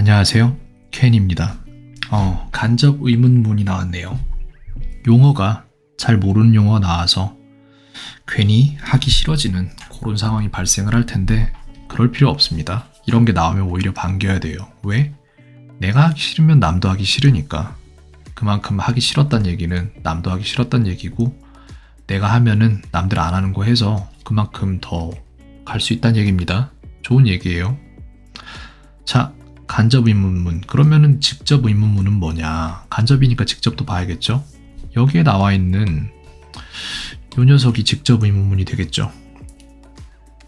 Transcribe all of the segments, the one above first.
안녕하세요. 켄입니다. 간접 의문문이 나왔네요. 용어가 잘 모르는 용어가 나와서 괜히 하기 싫어지는 그런 상황이 발생을 할 텐데 그럴 필요 없습니다. 이런 게 나오면 오히려 반겨야 돼요. 왜? 내가 하기 싫으면 남도 하기 싫으니까. 그만큼 하기 싫었단 얘기는 남도 하기 싫었단 얘기고 내가 하면은 남들 안 하는 거 해서 그만큼 더 갈 수 있다는 얘기입니다. 좋은 얘기예요. 자, 간접 의문문. 그러면은 직접 의문문은 뭐냐? 간접이니까 직접도 봐야겠죠? 여기에 나와 있는 요 녀석이 직접 의문문이 되겠죠?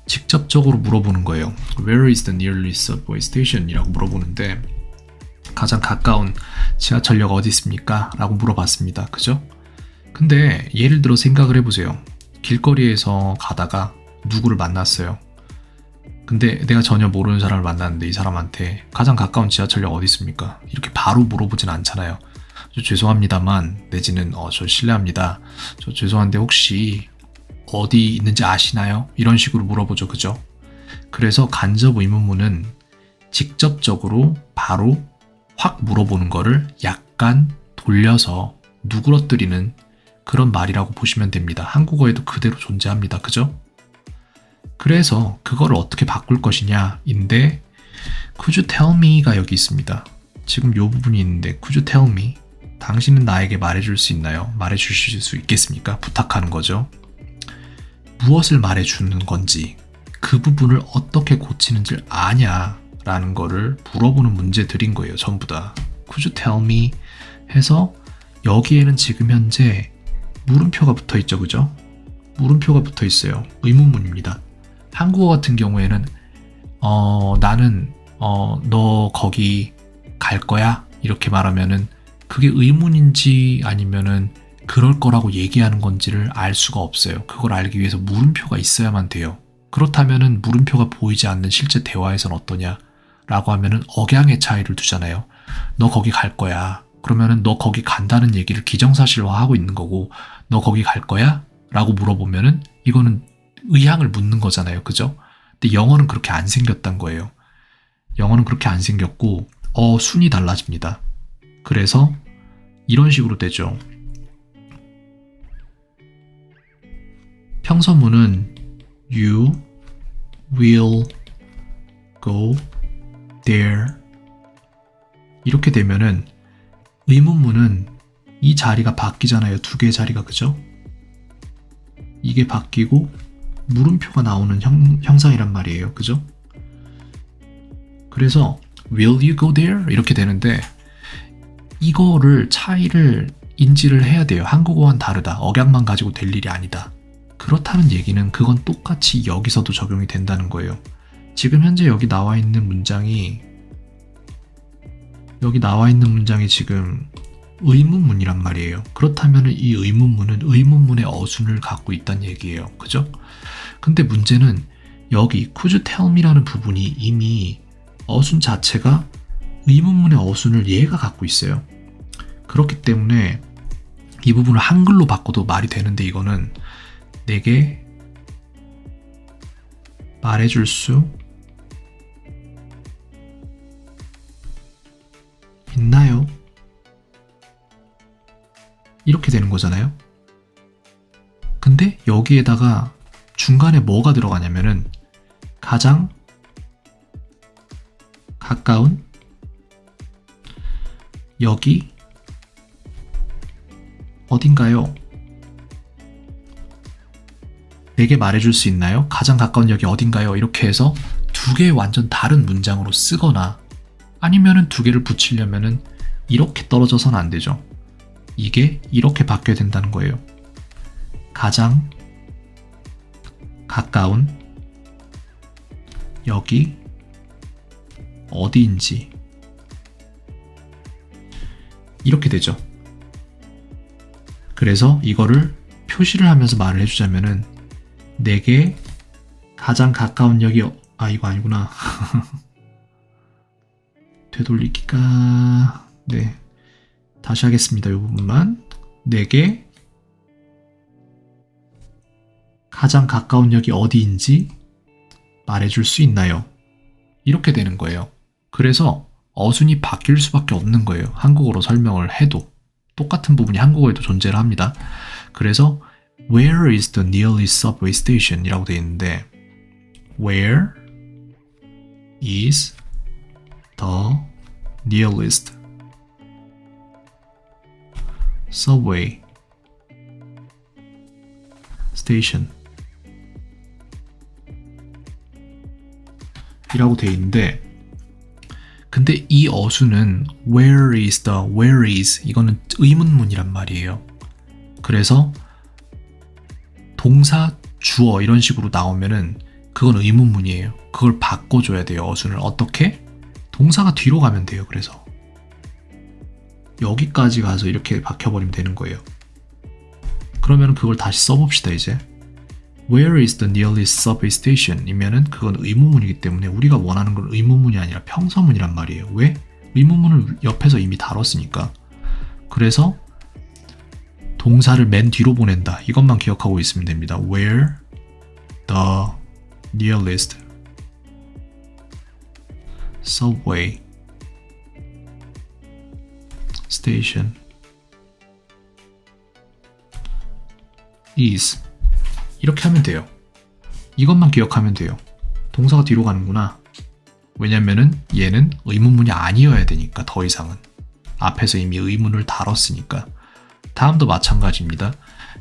직접적으로 물어보는 거예요. Where is the nearest subway station? 이라고 물어보는데 가장 가까운 지하철역 어디 있습니까? 라고 물어봤습니다. 그죠? 근데 예를 들어 생각을 해보세요. 길거리에서 가다가 누구를 만났어요. 근데 내가 전혀 모르는 사람을 만났는데 이 사람한테 가장 가까운 지하철역 어디 있습니까? 이렇게 바로 물어보진 않잖아요. 저 죄송합니다만 내지는 저 실례합니다. 저 죄송한데 혹시 어디 있는지 아시나요? 이런 식으로 물어보죠. 그죠? 그래서 간접 의문문은 직접적으로 바로 확 물어보는 거를 약간 돌려서 누그러뜨리는 그런 말이라고 보시면 됩니다. 한국어에도 그대로 존재합니다. 그죠? 그래서 그거를 어떻게 바꿀 것이냐인데 Could you tell me가 여기 있습니다. 지금 이 부분이 있는데 Could you tell me? 당신은 나에게 말해줄 수 있나요? 말해주실 수 있겠습니까? 부탁하는 거죠. 무엇을 말해주는 건지 그 부분을 어떻게 고치는지 아냐라는 거를 물어보는 문제들인 거예요. 전부 다. Could you tell me? 해서 여기에는 지금 현재 물음표가 붙어 있죠. 그죠? 물음표가 붙어 있어요. 의문문입니다. 한국어 같은 경우에는 나는 너 거기 갈 거야? 이렇게 말하면은 그게 의문인지 아니면은 그럴 거라고 얘기하는 건지를 알 수가 없어요. 그걸 알기 위해서 물음표가 있어야만 돼요. 그렇다면은 물음표가 보이지 않는 실제 대화에선 어떠냐? 라고 하면은 억양의 차이를 두잖아요. 너 거기 갈 거야. 그러면은 너 거기 간다는 얘기를 기정사실화하고 있는 거고 너 거기 갈 거야? 라고 물어보면은 이거는 의향을 묻는 거잖아요. 그죠? 근데 영어는 그렇게 안 생겼단 거예요. 영어는 그렇게 안 생겼고 순이 달라집니다. 그래서 이런 식으로 되죠. 평서문은 You will go there 이렇게 되면은 의문문은 이 자리가 바뀌잖아요. 두 개의 자리가. 그죠? 이게 바뀌고 물음표가 나오는 형상이란 말이에요. 그죠? 그래서 Will you go there? 이렇게 되는데 이거를 차이를 인지를 해야 돼요. 한국어와는 다르다. 억양만 가지고 될 일이 아니다. 그렇다는 얘기는 그건 똑같이 여기서도 적용이 된다는 거예요. 지금 현재 여기 나와 있는 문장이 지금 의문문이란 말이에요. 그렇다면 이 의문문은 의문문의 어순을 갖고 있다는 얘기예요. 그죠? 근데 문제는 여기 Could you tell me라는 부분이 이미 어순 자체가 의문문의 어순을 얘가 갖고 있어요. 그렇기 때문에 이 부분을 한글로 바꿔도 말이 되는데 이거는 내게 말해줄 수 있나요? 이렇게 되는 거잖아요. 근데 여기에다가 중간에 뭐가 들어가냐면은 가장 가까운 역이 어딘가요? 내게 말해줄 수 있나요? 가장 가까운 역이 어딘가요? 이렇게 해서 두 개의 완전 다른 문장으로 쓰거나 아니면은 두 개를 붙이려면은 이렇게 떨어져서는 안 되죠. 이게 이렇게 바뀌어야 된다는 거예요. 가장 가까운 역이 어디인지 이렇게 되죠. 그래서 이거를 표시를 하면서 말을 해주자면은 내게 가장 가까운 역이 이거 아니구나. 되돌리기가 네 다시 하겠습니다. 이 부분만 내게 가장 가까운 역이 어디인지 말해줄 수 있나요? 이렇게 되는 거예요. 그래서 어순이 바뀔 수밖에 없는 거예요. 한국어로 설명을 해도. 똑같은 부분이 한국어에도 존재를 합니다. 그래서 Where is the nearest subway station? 이라고 되어 있는데 Where is the nearest subway station? 이라고 되어 있는데 근데 이 어수는 where is 이거는 의문문이란 말이에요. 그래서 동사, 주어 이런 식으로 나오면은 그건 의문문이에요. 그걸 바꿔줘야 돼요. 어순을 어떻게? 동사가 뒤로 가면 돼요. 그래서 여기까지 가서 이렇게 박혀버리면 되는 거예요. 그러면 그걸 다시 써봅시다. 이제 Where is the nearest subway station? 이면은 그건 의문문이기 때문에 우리가 원하는 건 의문문이 아니라 평서문이란 말이에요. 왜? 의문문을 옆에서 이미 다뤘으니까. 그래서 동사를 맨 뒤로 보낸다. 이것만 기억하고 있으면 됩니다. Where the nearest subway station is 이렇게 하면 돼요. 이것만 기억하면 돼요. 동사가 뒤로 가는구나. 왜냐면은 얘는 의문문이 아니어야 되니까 더 이상은. 앞에서 이미 의문을 다뤘으니까. 다음도 마찬가지입니다.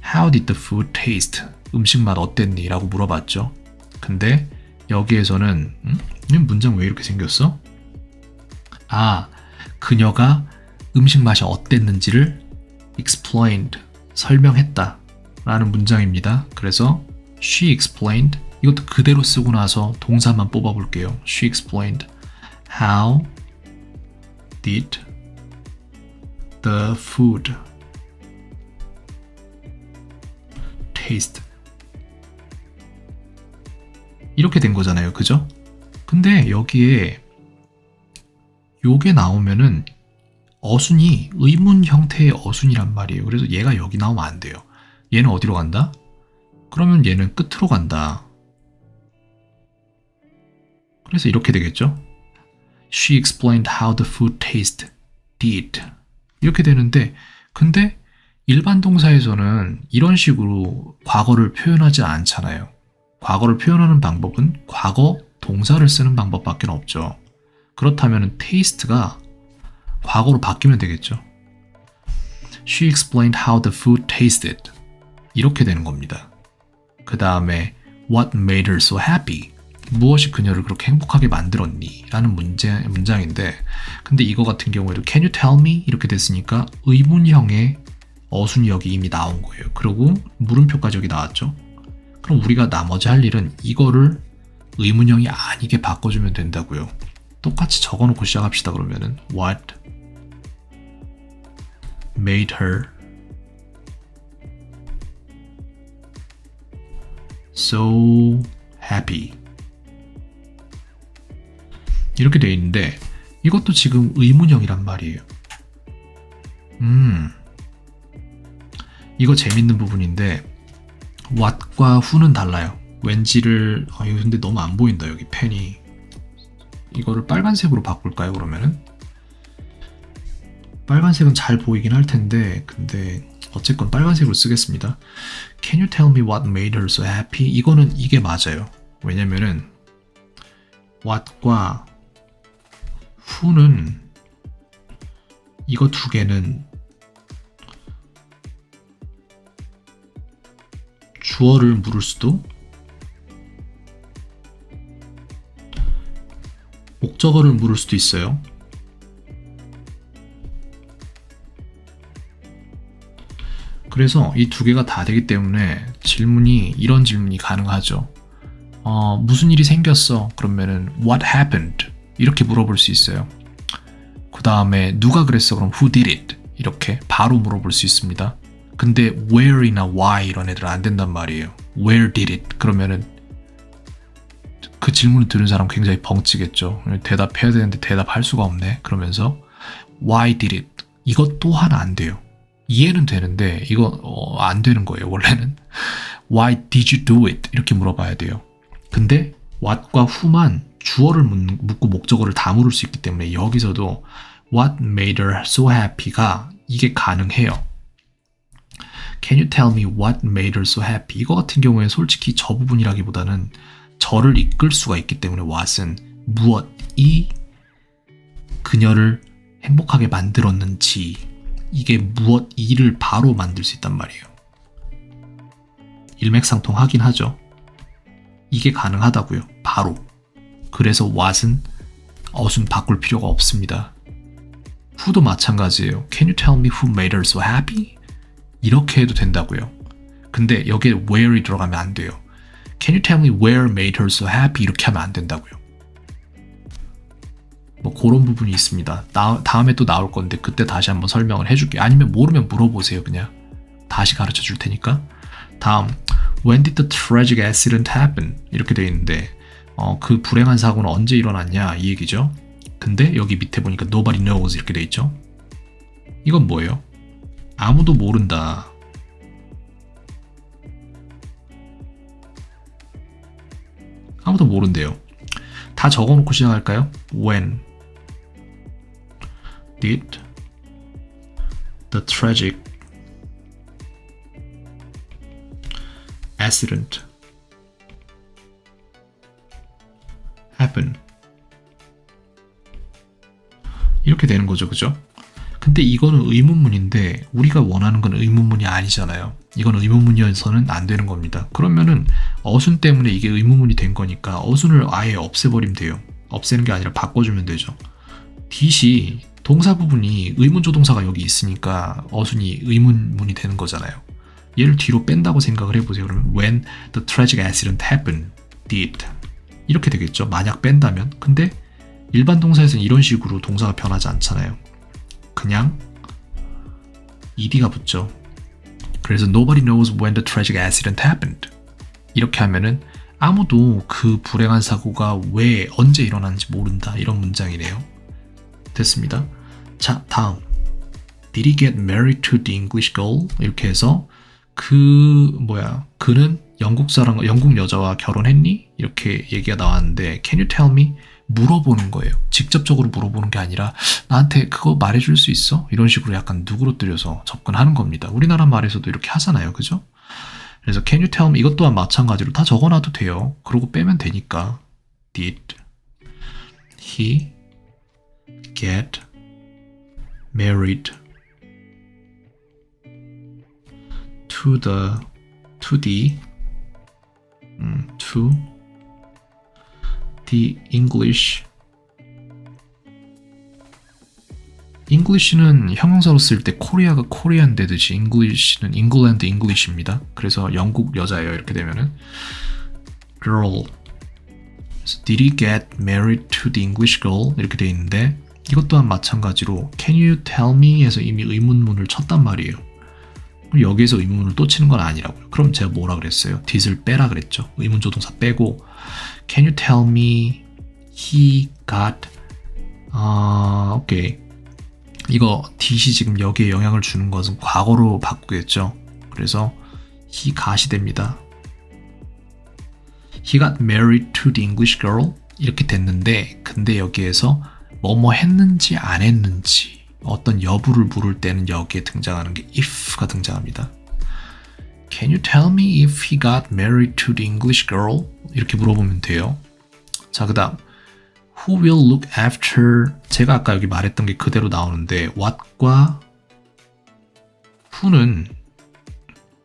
How did the food taste? 음식 맛 어땠니? 라고 물어봤죠. 근데 여기에서는 이 문장 왜 이렇게 생겼어? 아, 그녀가 음식 맛이 어땠는지를 explained, 설명했다 라는 문장입니다. 그래서 she explained 이것도 그대로 쓰고 나서 동사만 뽑아볼게요. She explained how did the food taste 이렇게 된 거잖아요. 그죠? 근데 여기에 요게 나오면은 어순이 의문 형태의 어순이란 말이에요. 그래서 얘가 여기 나오면 안 돼요. 얘는 어디로 간다? 그러면 얘는 끝으로 간다. 그래서 이렇게 되겠죠? She explained how the food did. 이렇게 되는데 근데 일반 동사에서는 이런 식으로 과거를 표현하지 않잖아요. 과거를 표현하는 방법은 과거 동사를 쓰는 방법밖에 없죠. 그렇다면 taste가 과거로 바뀌면 되겠죠. She explained how the food tasted. 이렇게 되는 겁니다. 그 다음에 What made her so happy? 무엇이 그녀를 그렇게 행복하게 만들었니? 라는 문장인데 근데 이거 같은 경우에도 Can you tell me? 이렇게 됐으니까 의문형의 어순이 여기 이미 나온 거예요. 그리고 물음표까지 여기 나왔죠. 그럼 우리가 나머지 할 일은 이거를 의문형이 아니게 바꿔주면 된다고요. 똑같이 적어놓고 시작합시다. 그러면은 What made her so happy 이렇게 되어 있는데 이것도 지금 의문형이란 말이에요. 이거 재밌는 부분인데 what과 who는 달라요. 왠지를 이거 근데 너무 안 보인다. 여기 펜이 이거를 빨간색으로 바꿀까요? 그러면은 빨간색은 잘 보이긴 할 텐데 근데 어쨌건 빨간색으로 쓰겠습니다. Can you tell me what made her so happy? 이거는 이게 맞아요. 왜냐면은 what과 who는 이거 두 개는 주어를 물을 수도 목적어를 물을 수도 있어요. 그래서 이 두 개가 다 되기 때문에 이런 질문이 가능하죠. 무슨 일이 생겼어? 그러면은 what happened? 이렇게 물어볼 수 있어요. 그 다음에 누가 그랬어? 그럼 who did it? 이렇게 바로 물어볼 수 있습니다. 근데 where이나 why 이런 애들은 안 된단 말이에요. Where did it? 그러면은 그 질문을 들은 사람 굉장히 벙찌겠죠. 대답해야 되는데 대답할 수가 없네. 그러면서 why did it? 이것 또한 안 돼요. 이해는 되는데 이거 안 되는 거예요. 원래는 why did you do it? 이렇게 물어봐야 돼요. 근데 what과 who만 주어를 묻고 목적어를 다 물을 수 있기 때문에 여기서도 What made her so happy가 이게 가능해요. Can you tell me what made her so happy? 이거 같은 경우에 솔직히 저 부분이라기보다는 저를 이끌 수가 있기 때문에 what은 무엇이 그녀를 행복하게 만들었는지 이게 무엇이를 바로 만들 수 있단 말이에요. 일맥상통하긴 하죠. 이게 가능하다고요. 바로. 그래서 what은 어순 바꿀 필요가 없습니다. who도 마찬가지예요. Can you tell me who made her so happy? 이렇게 해도 된다고요. 근데 여기에 where이 들어가면 안 돼요. Can you tell me where made her so happy? 이렇게 하면 안 된다고요. 뭐 그런 부분이 있습니다. 다음에 또 나올 건데 그때 다시 한번 설명을 해줄게요. 아니면 모르면 물어보세요. 그냥 다시 가르쳐 줄 테니까. 다음 When did the tragic accident happen? 이렇게 돼 있는데 그 불행한 사고는 언제 일어났냐 이 얘기죠. 근데 여기 밑에 보니까 nobody knows 이렇게 돼 있죠. 이건 뭐예요? 아무도 모른다. 아무도 모른대요. 다 적어놓고 시작할까요? When did the tragic accident happen? 이렇게 되는 거죠, 그죠? 근데 이거는 의문문인데 우리가 원하는 건 의문문이 아니잖아요. 이건 의문문이어서는 안 되는 겁니다. 그러면은 어순 때문에 이게 의문문이 된 거니까 어순을 아예 없애버리면 돼요. 없애는 게 아니라 바꿔주면 되죠. did이 동사 부분이 의문조동사가 여기 있으니까 어순이 의문문이 되는 거잖아요. 얘를 뒤로 뺀다고 생각을 해보세요. 그러면 when the tragic accident happened, did 이렇게 되겠죠. 만약 뺀다면. 근데 일반 동사에서는 이런 식으로 동사가 변하지 않잖아요. 그냥 ed가 붙죠. 그래서 nobody knows when the tragic accident happened. 이렇게 하면은 아무도 그 불행한 사고가 왜 언제 일어났는지 모른다. 이런 문장이네요. 됐습니다. 자, 다음. Did he get married to the English girl? 이렇게 해서 그는 영국 여자와 결혼했니? 이렇게 얘기가 나왔는데 Can you tell me? 물어보는 거예요. 직접적으로 물어보는 게 아니라 나한테 그거 말해줄 수 있어? 이런 식으로 약간 누그러뜨려서 접근하는 겁니다. 우리나라 말에서도 이렇게 하잖아요. 그죠? 그래서 Can you tell me? 이것 또한 마찬가지로 다 적어놔도 돼요. 그러고 빼면 되니까 Did he get married to the English는 형용사로 쓸 때 코리아가 코리안 되듯이 English는 England English입니다. 그래서 영국 여자예요. 이렇게 되면은 girl. 그래서 Did he get married to the English girl? 이렇게 돼 있는데 이것 또한 마찬가지로 Can you tell me? 에서 이미 의문문을 쳤단 말이에요. 여기에서 의문문을 또 치는 건 아니라고요. 그럼 제가 뭐라 그랬어요? did을 빼라 그랬죠. 의문조동사 빼고 Can you tell me he got 오케이. 이거 did이 지금 여기에 영향을 주는 것은 과거로 바꾸겠죠. 그래서 he got이 됩니다. He got married to the English girl 이렇게 됐는데 근데 여기에서 뭐뭐 했는지 안 했는지 어떤 여부를 물을 때는 여기에 등장하는 게 if가 등장합니다. Can you tell me if he got married to the English girl? 이렇게 물어보면 돼요. 자, 그 다음 Who will look after? 제가 아까 여기 말했던 게 그대로 나오는데 what과 who는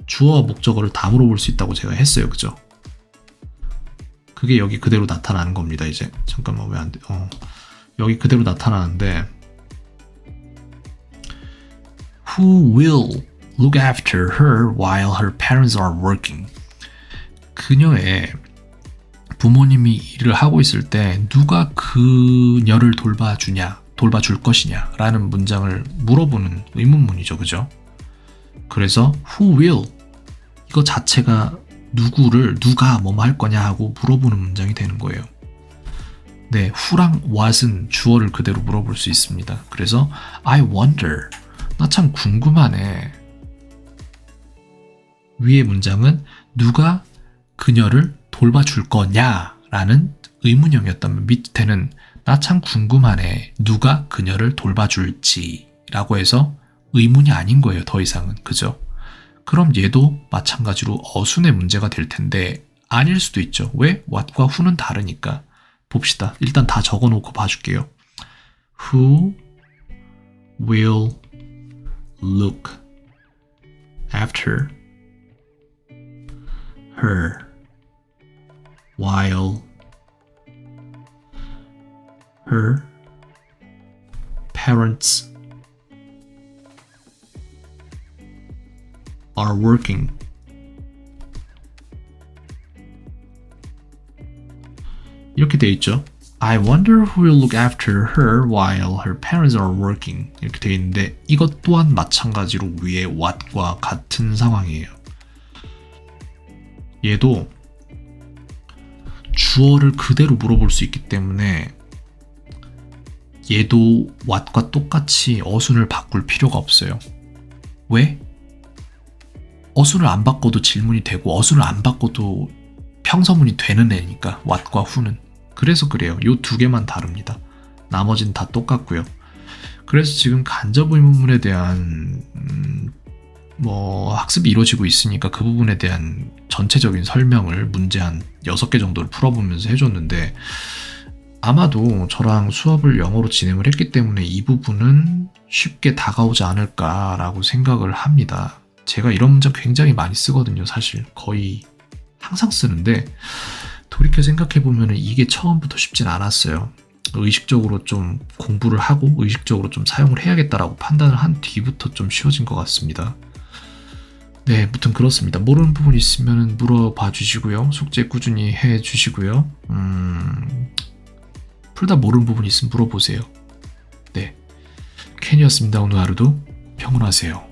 주어와 목적어를 다 물어볼 수 있다고 제가 했어요. 그죠? 그게 여기 그대로 나타나는 겁니다. 이제 잠깐만 왜 안 돼? 여기 그대로 나타나는데 Who will look after her while her parents are working? 그녀의 부모님이 일을 하고 있을 때 누가 그녀를 돌봐줄 것이냐 라는 문장을 물어보는 의문문이죠. 그죠? 그래서 who will 이거 자체가 누가 뭐뭐 할 거냐 하고 물어보는 문장이 되는 거예요. 네, who랑 what은 주어를 그대로 물어볼 수 있습니다. 그래서 I wonder 나 참 궁금하네. 위의 문장은 누가 그녀를 돌봐줄 거냐라는 의문형이었다면 밑에는 나 참 궁금하네. 누가 그녀를 돌봐줄지 라고 해서 의문이 아닌 거예요. 더 이상은. 그죠? 그럼 얘도 마찬가지로 어순의 문제가 될 텐데 아닐 수도 있죠. 왜? what과 who는 다르니까. 봅시다. 일단 다 적어놓고 봐줄게요. Who will look after her while her parents are working. 이렇게 돼 있죠. I wonder who will look after her while her parents are working. 이렇게 돼 있는데 이것 또한 마찬가지로 위에 what과 같은 상황이에요. 얘도 주어를 그대로 물어볼 수 있기 때문에 얘도 what과 똑같이 어순을 바꿀 필요가 없어요. 왜? 어순을 안 바꿔도 질문이 되고 어순을 안 바꿔도 평서문이 되는 애니까 what과 who는. 그래서 그래요. 요 두 개만 다릅니다. 나머지는 다 똑같고요. 그래서 지금 간접 의문문에 대한 학습이 이루어지고 있으니까 그 부분에 대한 전체적인 설명을 문제 한 6개 정도를 풀어보면서 해줬는데 아마도 저랑 수업을 영어로 진행을 했기 때문에 이 부분은 쉽게 다가오지 않을까라고 생각을 합니다. 제가 이런 문장 굉장히 많이 쓰거든요. 사실 거의 항상 쓰는데 돌이켜 생각해보면 이게 처음부터 쉽진 않았어요. 의식적으로 좀 공부를 하고 의식적으로 좀 사용을 해야겠다라고 판단을 한 뒤부터 좀 쉬워진 것 같습니다. 네, 아무튼 그렇습니다. 모르는 부분 있으면 물어봐 주시고요. 숙제 꾸준히 해 주시고요. 풀다 모르는 부분 있으면 물어보세요. 네, 켄이었습니다. 오늘 하루도 평온하세요.